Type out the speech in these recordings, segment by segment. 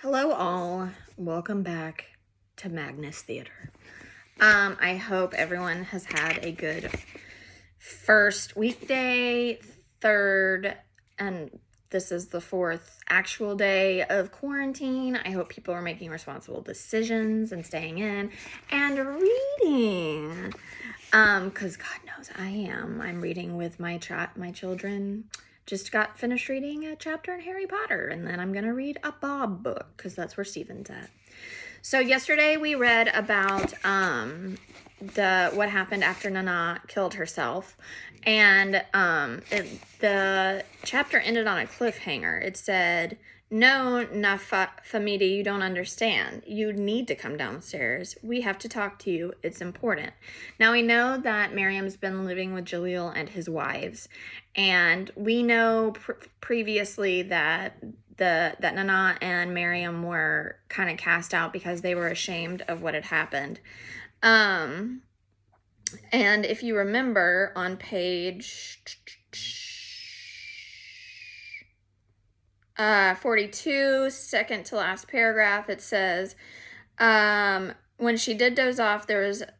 Hello all, welcome back to Magnus Theater. I hope everyone has had a good first weekday, third, and this is the fourth actual day of quarantine. I hope people are making responsible decisions and staying in and reading. Because God knows I am. I'm reading with my children. Just got finished reading a chapter in Harry Potter, and then I'm gonna read a Bob book because that's where Steven's at. So yesterday we read about what happened after Nana killed herself, and the chapter ended on a cliffhanger. It said, "No, Famidi, you don't understand. You need to come downstairs. We have to talk to you. It's important." Now we know that Miriam's been living with Jalil and his wives, and we know previously that Nana and Miriam were kind of cast out because they were ashamed of what had happened. And if you remember on page 42, second to last paragraph, it says, when she did doze off,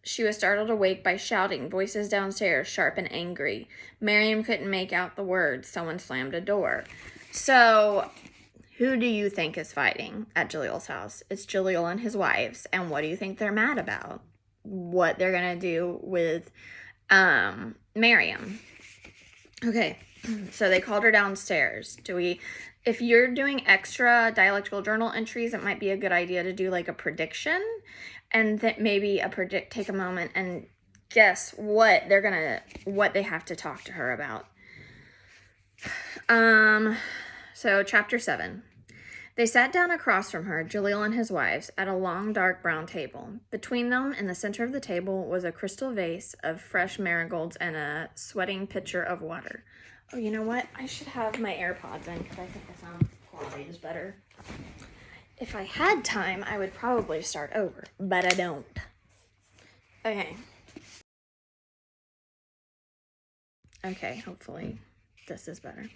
she was startled awake by shouting, voices downstairs, sharp and angry. Miriam couldn't make out the words. Someone slammed a door. So, who do you think is fighting at Jalil's house? It's Jalil and his wives. And what do you think they're mad about? What they're going to do with Miriam. Okay, so they called her downstairs. If you're doing extra dialectical journal entries, it might be a good idea to do like a prediction and that maybe take a moment and guess what they have to talk to her about. So chapter 7. They sat down across from her, Jalil and his wives, at a long, dark brown table. Between them, in the center of the table, was a crystal vase of fresh marigolds and a sweating pitcher of water. Oh, you know what? I should have my AirPods in because I think the sound quality is better. If I had time, I would probably start over, but I don't. Okay. Okay, hopefully this is better.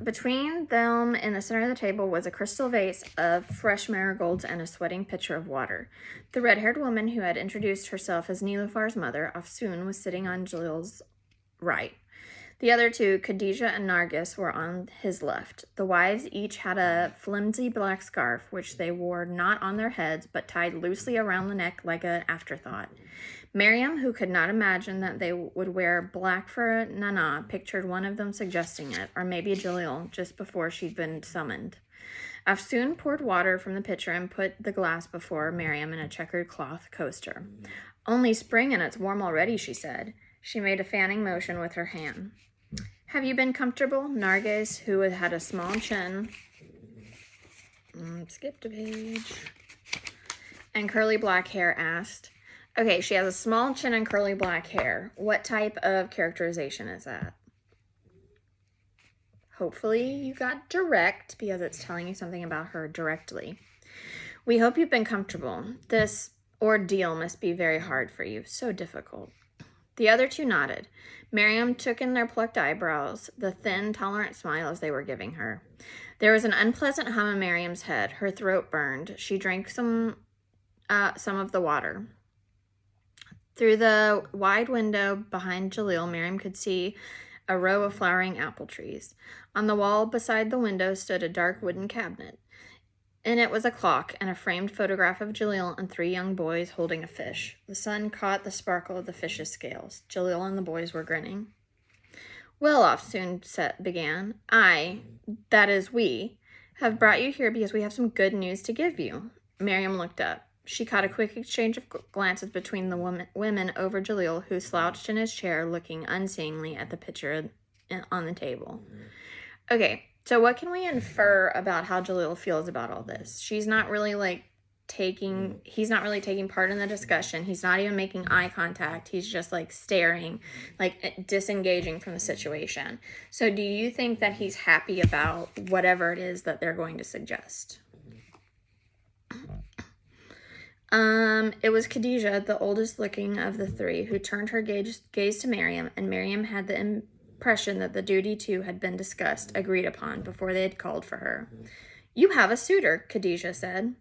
Between them in the center of the table was a crystal vase of fresh marigolds and a sweating pitcher of water. The red-haired woman who had introduced herself as Niloufar's mother, Afsoon, was sitting on Jalil's right. The other two, Khadijah and Nargis, were on his left. The wives each had a flimsy black scarf, which they wore not on their heads, but tied loosely around the neck like an afterthought. Miriam, who could not imagine that they would wear black for Nana, pictured one of them suggesting it, or maybe Jalil, just before she'd been summoned. Afsoon poured water from the pitcher and put the glass before Miriam in a checkered cloth coaster. "Only spring and it's warm already," she said. She made a fanning motion with her hand. "Have you been comfortable?" Nargis, who had a small chin, skipped a page, and curly black hair, asked. Okay, she has a small chin and curly black hair. What type of characterization is that? Hopefully you got direct because it's telling you something about her directly. "We hope you've been comfortable. This ordeal must be very hard for you. So difficult." The other two nodded. Miriam took in their plucked eyebrows, the thin, tolerant smiles they were giving her. There was an unpleasant hum in Miriam's head. Her throat burned. She drank some of the water. Through the wide window behind Jalil, Miriam could see a row of flowering apple trees. On the wall beside the window stood a dark wooden cabinet. In it was a clock and a framed photograph of Jalil and 3 young boys holding a fish. The sun caught the sparkle of the fish's scales. Jalil and the boys were grinning. "Well, Afsoon began. That is we, have brought you here because we have some good news to give you." Miriam looked up. She caught a quick exchange of glances between the women over Jalil, who slouched in his chair, looking unseeingly at the pitcher on the table. Okay, so what can we infer about how Jalil feels about all this? He's not really taking part in the discussion. He's not even making eye contact. He's just staring, disengaging from the situation. So do you think that he's happy about whatever it is that they're going to suggest? It was Khadijah, the oldest looking of the 3, who turned her gaze to Miriam, and Miriam had the impression that the duty too had been discussed, agreed upon, before they had called for her. You have a suitor, Khadijah said.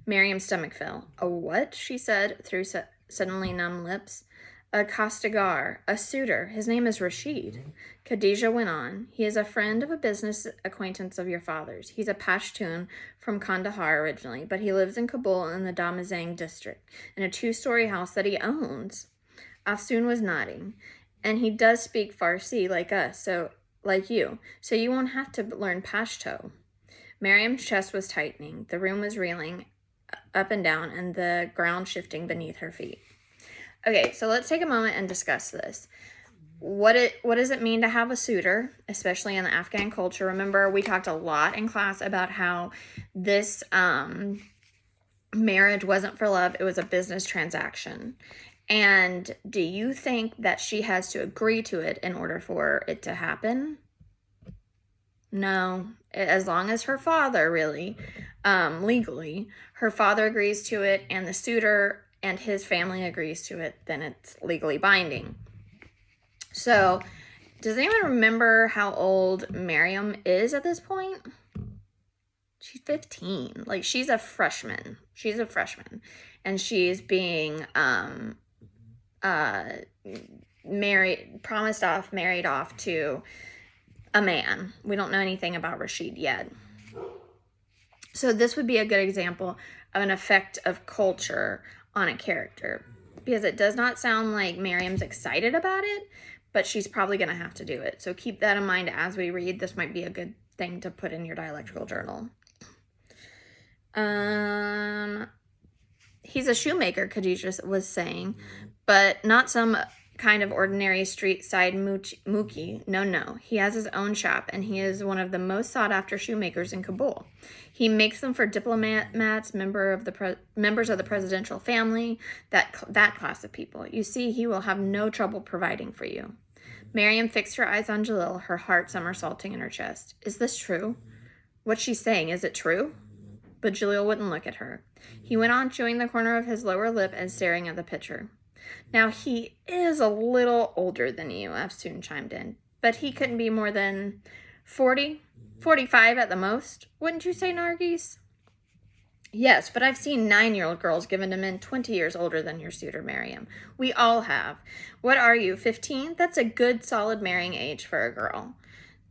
Miriam's stomach fell. A what? She said through suddenly numb lips. A Kastigar, a suitor. His name is Rashid. Khadijah went on. He is a friend of a business acquaintance of your father's. He's a Pashtun from Kandahar originally, but he lives in Kabul in the Damazang district, in a 2-story house that he owns. Afsoon was nodding. And he does speak Farsi like us, like you, so you won't have to learn Pashto. Miriam's chest was tightening. The room was reeling up and down, and the ground shifting beneath her feet. Okay, so let's take a moment and discuss this. What does it mean to have a suitor, especially in the Afghan culture? Remember, we talked a lot in class about how this marriage wasn't for love, it was a business transaction. And do you think that she has to agree to it in order for it to happen? No. As long as her father, really, legally, her father agrees to it and the suitor and his family agrees to it, then it's legally binding. So, does anyone remember how old Miriam is at this point? She's 15. Like, she's a freshman. And she's being married off to a man. We don't know anything about Rashid yet. So this would be a good example of an effect of culture on a character, because it does not sound like Miriam's excited about it, but she's probably going to have to do it. So keep that in mind as we read. This might be a good thing to put in your dialectical journal. He's a shoemaker, Khadijah was saying, but not some kind of ordinary street side mookie. No. He has his own shop, and he is one of the most sought after shoemakers in Kabul. He makes them for diplomats, members of the presidential family, that class of people. You see, he will have no trouble providing for you. Miriam fixed her eyes on Jalil, her heart somersaulting in her chest. Is this true? What's she saying? Is it true? But Jalil wouldn't look at her. He went on chewing the corner of his lower lip and staring at the picture. Now, he is a little older than you, Afsoon chimed in, but he couldn't be more than 40, 45 at the most. Wouldn't you say, Nargis? Yes, but I've seen 9-year-old girls given to men 20 years older than your suitor, Miriam. We all have. What are you, 15? That's a good, solid marrying age for a girl.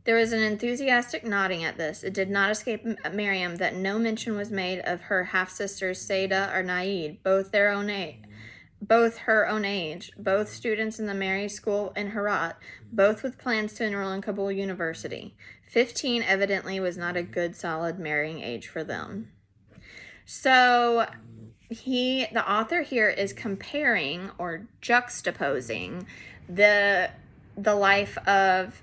There was an enthusiastic nodding at this. It did not escape Miriam that no mention was made of her half-sisters Sayda or Naid, both her own age, both students in the Mary School in Herat, both with plans to enroll in Kabul University. 15 evidently was not a good, solid marrying age for them. So the author here is comparing or juxtaposing the life of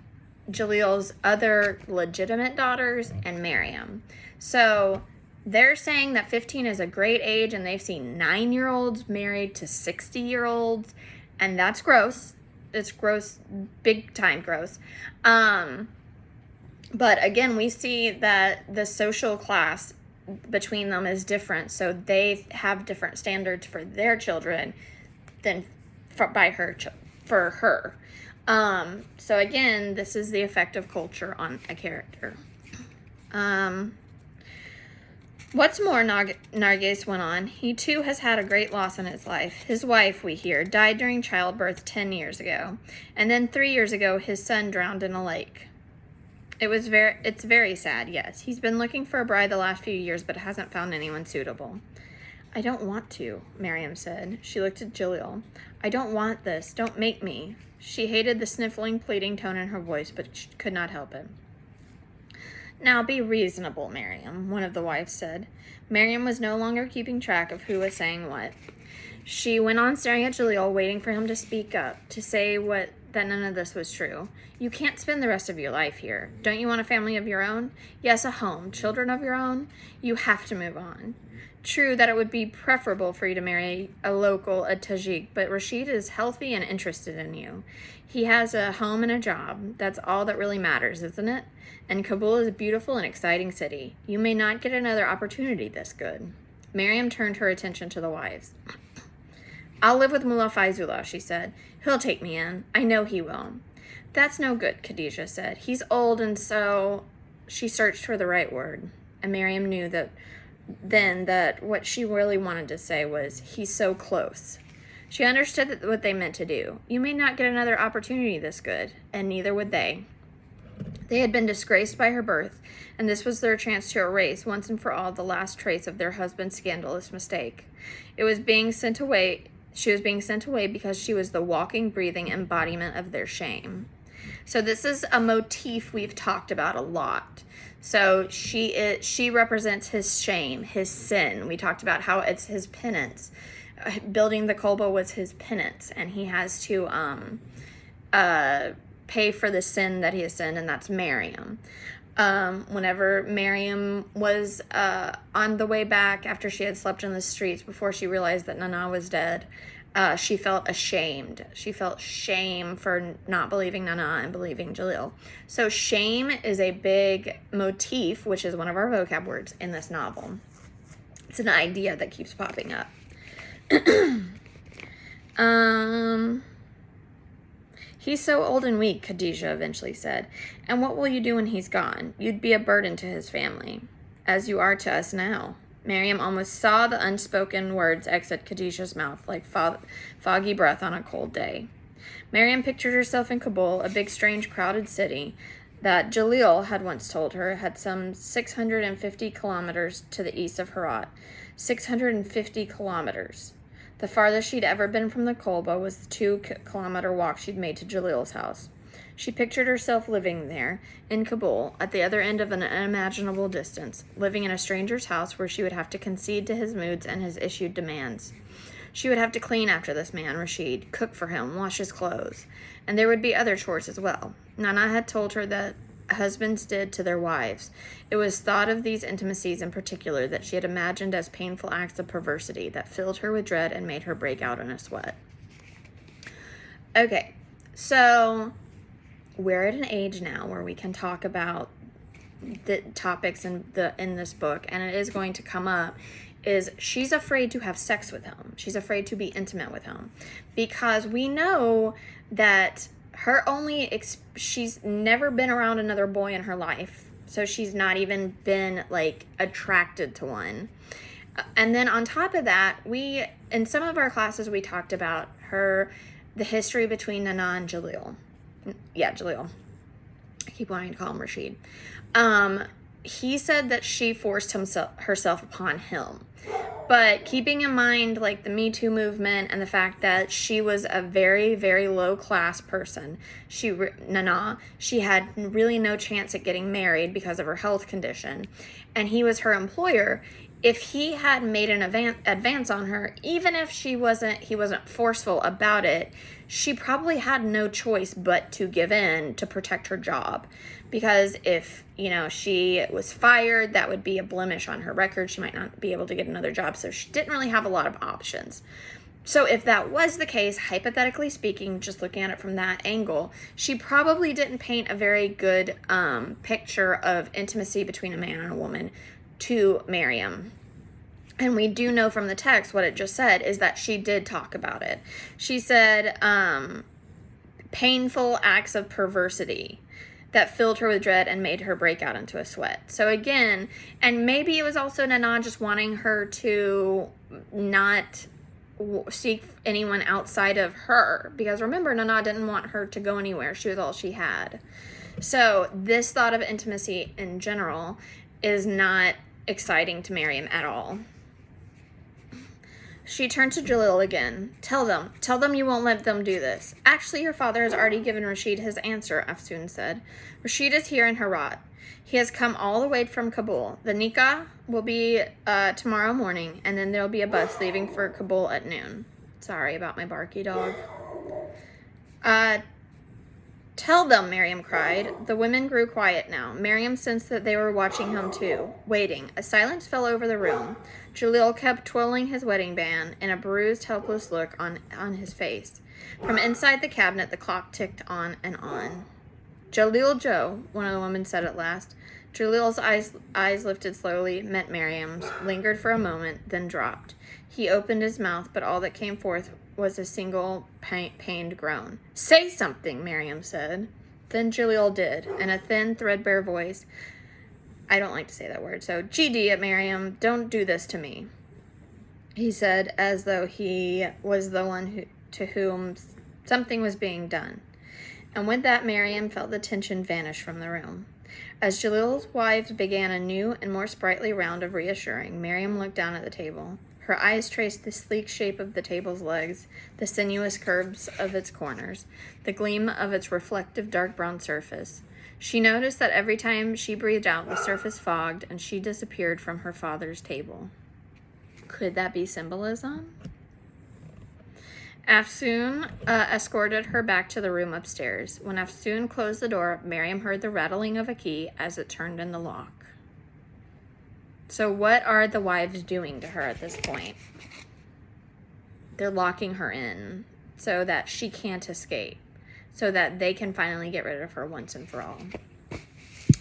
Jalil's other legitimate daughters and Miriam. So they're saying that 15 is a great age, and they've seen 9-year-olds married to 60-year-olds, and that's gross. It's gross, big time gross. But again, we see that the social class between them is different, so they have different standards for their children than for her. So again, this is the effect of culture on a character. What's more, Nargis went on, he too has had a great loss in his life. His wife, we hear, died during childbirth 10 years ago. And then 3 years ago, his son drowned in a lake. It's very sad, yes. He's been looking for a bride the last few years, but hasn't found anyone suitable. I don't want to, Miriam said. She looked at Jalil. I don't want this. Don't make me. She hated the sniffling, pleading tone in her voice, but she could not help it. Now be reasonable, Miriam, one of the wives said. Miriam was no longer keeping track of who was saying what. She went on staring at Jalil, waiting for him to speak up, to say that none of this was true. You can't spend the rest of your life here. Don't you want a family of your own? Yes, a home. Children of your own? You have to move on. True that it would be preferable for you to marry a Tajik, but Rashid is healthy and interested in you. He has a home and a job. That's all that really matters, isn't it? And Kabul is a beautiful and exciting city. You may not get another opportunity this good. Miriam turned her attention to the wives. I'll live with Mullah Faizullah, she said. He'll take me in. I know he will. That's no good, Khadijah said. He's old, and so... She searched for the right word. and Miriam knew that what she really wanted to say was, he's so close. She understood what they meant to do. You may not get another opportunity this good, and neither would they. They had been disgraced by her birth, and this was their chance to erase once and for all the last trace of their husband's scandalous mistake. She was being sent away because she was the walking, breathing embodiment of their shame. So this is a motif we've talked about a lot. So she represents his shame, his sin. We talked about how it's his penance. Building the Kolba was his penance, and he has to pay for the sin that he has sinned, and that's Miriam. Whenever Miriam was on the way back after she had slept in the streets before she realized that Nana was dead, she felt ashamed. She felt shame for not believing Nana and believing Jalil. So shame is a big motif, which is one of our vocab words in this novel. It's an idea that keeps popping up. He's so old and weak, Khadijah eventually said. And what will you do when he's gone? You'd be a burden to his family, as you are to us now. Miriam almost saw the unspoken words exit Khadijah's mouth like foggy breath on a cold day. Miriam pictured herself in Kabul, a big, strange, crowded city that Jalil had once told her had some 650 kilometers to the east of Herat. 650 kilometers. The farthest she'd ever been from the Kolba was the 2-kilometer walk she'd made to Jalil's house. She pictured herself living there, in Kabul, at the other end of an unimaginable distance, living in a stranger's house where she would have to concede to his moods and his issued demands. She would have to clean after this man, Rashid, cook for him, wash his clothes. And there would be other chores as well. Nana had told her that husbands did to their wives. It was thought of these intimacies in particular that she had imagined as painful acts of perversity that filled her with dread and made her break out in a sweat. Okay, so we're at an age now where we can talk about the topics in this book, and it is going to come up, is she's afraid to have sex with him. She's afraid to be intimate with him because we know that she's never been around another boy in her life. So she's not even been like attracted to one. And then on top of that, in some of our classes, we talked about the history between Nana and Jalil. Yeah, Jalil. I keep wanting to call him Rashid. He said that she forced herself upon him. But keeping in mind, like, the Me Too movement and the fact that she was a very, very low-class person, Nana, she had really no chance at getting married because of her health condition, and he was her employer. If he had made an advance on her, even if he wasn't forceful about it, she probably had no choice but to give in to protect her job. Because if, she was fired, that would be a blemish on her record. She might not be able to get another job. So she didn't really have a lot of options. So if that was the case, hypothetically speaking, just looking at it from that angle, she probably didn't paint a very good picture of intimacy between a man and a woman to Miriam. And we do know from the text what it just said is that she did talk about it. She said painful acts of perversity that filled her with dread and made her break out into a sweat. So again, and maybe it was also Nana just wanting her to not seek anyone outside of her. Because remember, Nana didn't want her to go anywhere. She was all she had. So this thought of intimacy in general is not exciting to Miriam at all. She turned to Jalil again. Tell them you won't let them do this. Actually, your father has already given Rashid his answer, Afsoon said. Rashid is here in Herat. He has come all the way from Kabul. The nikah will be tomorrow morning, and then there'll be a bus leaving for Kabul at noon. Sorry about my barky dog. Tell them, Miriam cried. The women grew quiet now. Miriam sensed that they were watching him too, waiting. A silence fell over the room. Jalil kept twirling his wedding band, and a bruised, helpless look on his face. From inside the cabinet, the clock ticked on and on. Jalil Joe, one of the women said at last. Jalil's eyes lifted slowly, met Miriam's, lingered for a moment, then dropped. He opened his mouth, but all that came forth was a single pained groan. Say something, Miriam said. Then Jalil did, in a thin, threadbare voice. I don't like to say that word. So, GD at Miriam, don't do this to me. He said, as though he was the one to whom something was being done. And with that, Miriam felt the tension vanish from the room. As Jalil's wives began a new and more sprightly round of reassuring, Miriam looked down at the table. Her eyes traced the sleek shape of the table's legs, the sinuous curves of its corners, the gleam of its reflective dark brown surface. She noticed that every time she breathed out, the surface fogged, and she disappeared from her father's table. Could that be symbolism? Afsoon escorted her back to the room upstairs. When Afsoon closed the door, Miriam heard the rattling of a key as it turned in the lock. So what are the wives doing to her at this point? They're locking her in so that she can't escape, so that they can finally get rid of her once and for all.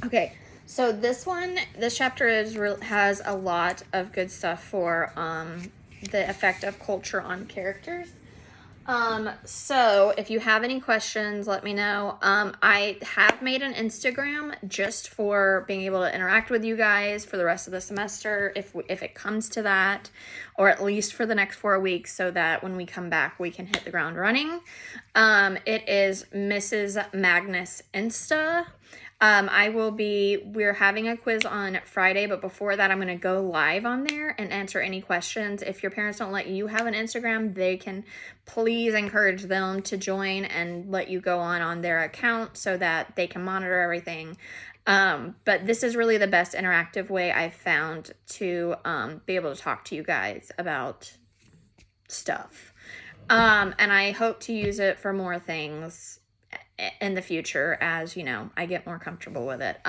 Okay, so this chapter has a lot of good stuff for the effect of culture on characters. So if you have any questions, let me know. I have made an Instagram just for being able to interact with you guys for the rest of the semester, if it comes to that, or at least for the next 4 weeks, so that when we come back, we can hit the ground running. It is Mrs. Magnus Insta. We're having a quiz on Friday, but before that, I'm going to go live on there and answer any questions. If your parents don't let you have an Instagram, they can please encourage them to join and let you go on their account so that they can monitor everything. But this is really the best interactive way I've found to be able to talk to you guys about stuff. And I hope to use it for more things in the future as, I get more comfortable with it.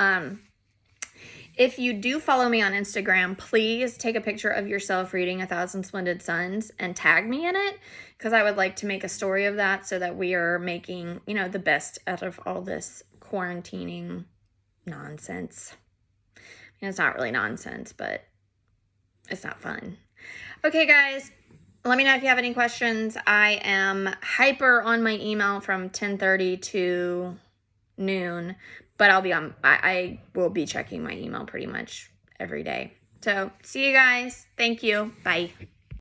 If you do follow me on Instagram, please take a picture of yourself reading 1,000 Splendid Suns and tag me in it, because I would like to make a story of that so that we are making, the best out of all this quarantining nonsense. It's not really nonsense, but it's not fun. Okay, guys. Let me know if you have any questions. I am hyper on my email from 10:30 to noon, but I will be checking my email pretty much every day. So, see you guys. Thank you. Bye.